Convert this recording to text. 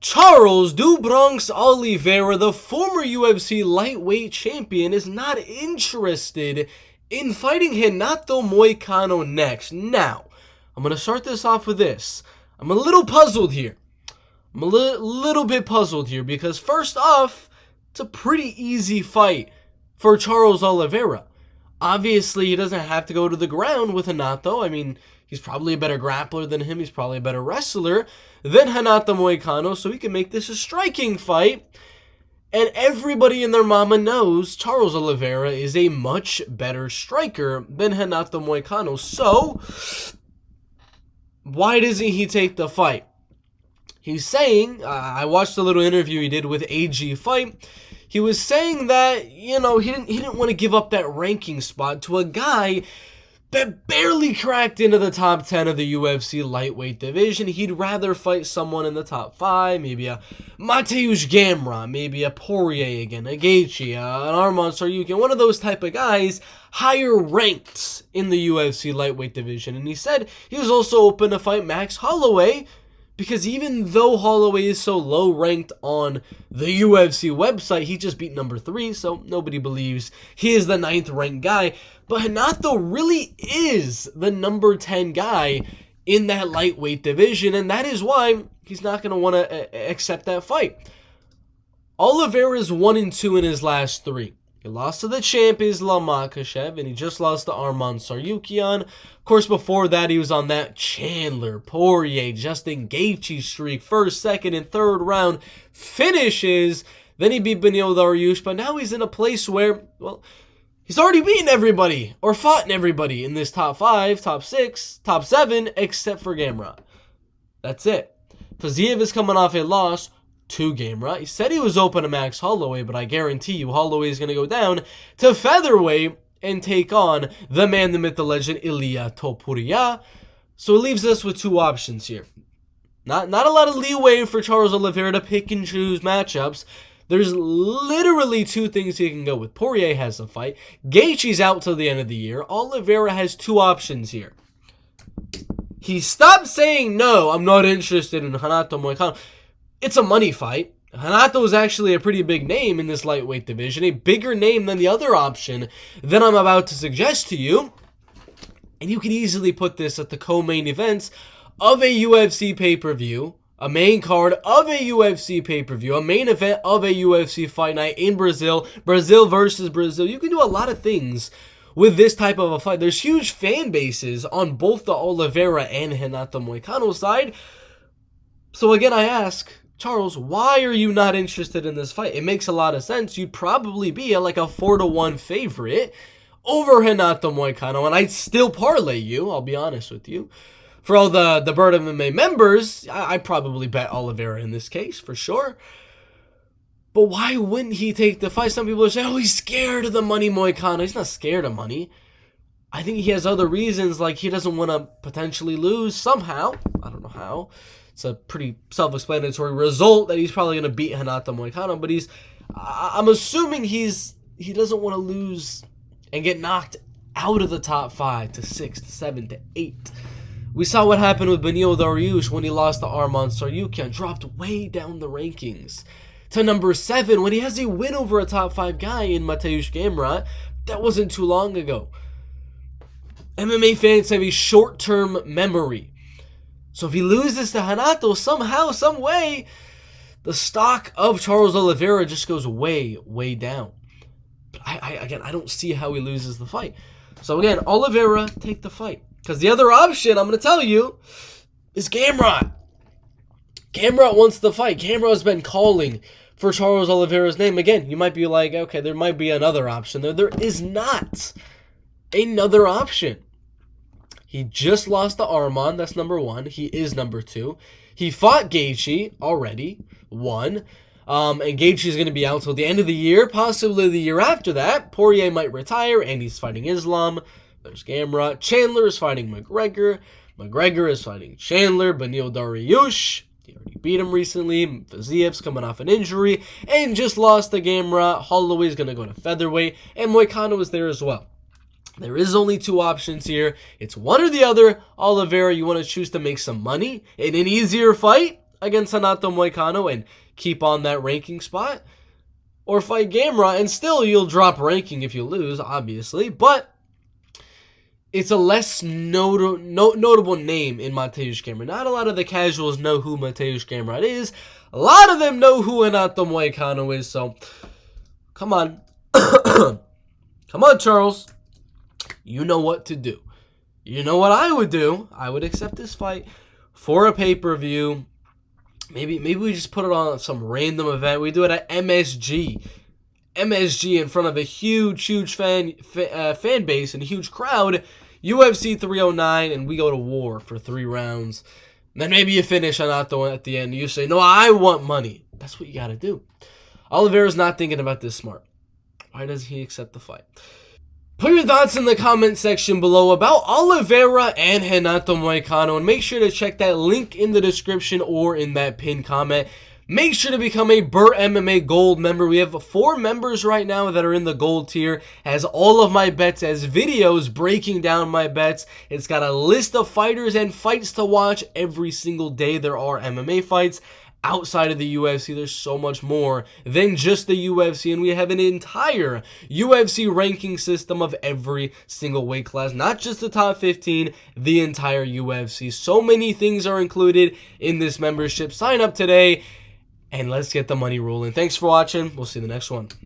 Charles "Do Bronx" Oliveira, the former UFC lightweight champion, is not interested in fighting Renato Moicano next. Now, I'm going to start this off with this. I'm a little puzzled here. I'm a little bit puzzled here because first off, it's a pretty easy fight for Charles Oliveira. Obviously, he doesn't have to go to the ground with Renato. I mean, he's probably a better grappler than him. He's probably a better wrestler than Renato Moicano, so he can make this a striking fight. And everybody and their mama knows Charles Oliveira is a much better striker than Renato Moicano. So, why doesn't he take the fight? He's saying, I watched a little interview he did with AG Fight. He was saying that, he didn't want to give up that ranking spot to a guy that barely cracked into the top 10 of the UFC lightweight division. He'd rather fight someone in the top 5, maybe a Mateusz Gamrot, maybe a Poirier again, a Gaethje, an Arman Tsarukyan, one of those type of guys higher ranked in the UFC lightweight division. And he said he was also open to fight Max Holloway, because even though Holloway is so low ranked on the UFC website, he just beat number 3, so nobody believes he is the 9th ranked guy. But Renato really is the number 10 guy in that lightweight division, and that is why he's not going to want to accept that fight. Oliveira is 1-2 in his last 3. He lost to the champ Islam Makhachev, and he just lost to Arman Tsarukyan. Of course, before that, he was on that Chandler, Poirier, Justin Gaethje streak. First, second, and third round finishes. Then he beat Beneil Dariush, but now he's in a place where, well, he's already beaten everybody, or fought everybody in this top 5, top 6, top 7, except for Gamrot. That's it. Fiziev is coming off a loss to Gamrot. He said he was open to Max Holloway, but I guarantee you Holloway is going to go down to featherweight and take on the man, the myth, the legend, Ilia Topuria. So it leaves us with 2 options here. Not a lot of leeway for Charles Oliveira to pick and choose matchups. There's literally 2 things he can go with. Poirier has a fight. Gaethje's out till the end of the year. Oliveira has 2 options here. He stopped saying, no, I'm not interested in Renato Moicano. It's a money fight. Renato is actually a pretty big name in this lightweight division, a bigger name than the other option that I'm about to suggest to you. And you can easily put this at the co-main events of a UFC pay-per-view, a main card of a UFC pay-per-view, a main event of a UFC fight night in Brazil, Brazil versus Brazil. You can do a lot of things with this type of a fight. There's huge fan bases on both the Oliveira and Renato Moicano side. So again, I ask, Charles, why are you not interested in this fight? It makes a lot of sense. You'd probably be like a 4-1 favorite over Renato Moicano, and I'd still parlay you, I'll be honest with you. For all the Bird MMA members, I'd probably bet Oliveira in this case, for sure. But why wouldn't he take the fight? Some people are saying, oh, he's scared of the money, Moicano. He's not scared of money. I think he has other reasons, like he doesn't want to potentially lose somehow. I don't know how. It's a pretty self-explanatory result that he's probably going to beat Renato Moicano, but I'm assuming he doesn't want to lose and get knocked out of the top 5 to 6 to 7 to 8. We saw what happened with Beneil Dariush when he lost to Arman Tsarukyan, dropped way down the rankings to number 7 when he has a win over a top 5 guy in Mateusz Gamrot. That wasn't too long ago. MMA fans have a short-term memory. So if he loses to Renato somehow, some way, the stock of Charles Oliveira just goes way, way down. But I don't see how he loses the fight. So again, Oliveira, take the fight. Because the other option, I'm going to tell you, is Gamrot. Gamrot wants the fight. Gamrot's been calling for Charles Oliveira's name. Again, you might be like, okay, there might be another option there. There is not another option. He just lost to Arman, that's number 1. He is number 2. He fought Gaethje already, won. And Gaethje is going to be out till the end of the year, possibly the year after that. Poirier might retire, and he's fighting Islam. There's Gamrot. Chandler is fighting McGregor. McGregor is fighting Chandler. Beneil Dariush, he already beat him recently. Fiziev's coming off an injury and just lost to Gamrot. Holloway's going to go to featherweight, and Moicano is there as well. There is only 2 options here. It's one or the other. Oliveira, you want to choose to make some money in an easier fight? against Renato Moicano and keep on that ranking spot, or fight Gamrot, and still you'll drop ranking if you lose, obviously, but it's a less notable name in Mateusz Gamrot. Not a lot of the casuals know who Mateusz Gamrot is. A lot of them know who Renato Moicano is, so come on. Come on, Charles. You know what to do. You know what I would do? I would accept this fight for a pay-per-view. Maybe we just put it on some random event. We do it at MSG. MSG in front of a huge fan base and a huge crowd. UFC 309, and we go to war for 3 rounds. And then maybe you finish Renato at the end. You say, no, I want money. That's what you got to do. Oliveira's not thinking about this smart. Why doesn't he accept the fight? Put your thoughts in the comment section below about Oliveira and Renato Moicano, and make sure to check that link in the description or in that pinned comment. Make sure to become a Burt MMA Gold member. We have 4 members right now that are in the Gold tier. Has all of my bets as videos breaking down my bets. It's got a list of fighters and fights to watch every single day. There are MMA fights. Outside of the UFC, there's so much more than just the UFC, and we have an entire UFC ranking system of every single weight class, not just the top 15, the entire UFC. So many things are included in this membership. Sign up today, and let's get the money rolling. Thanks for watching. We'll see you in the next one.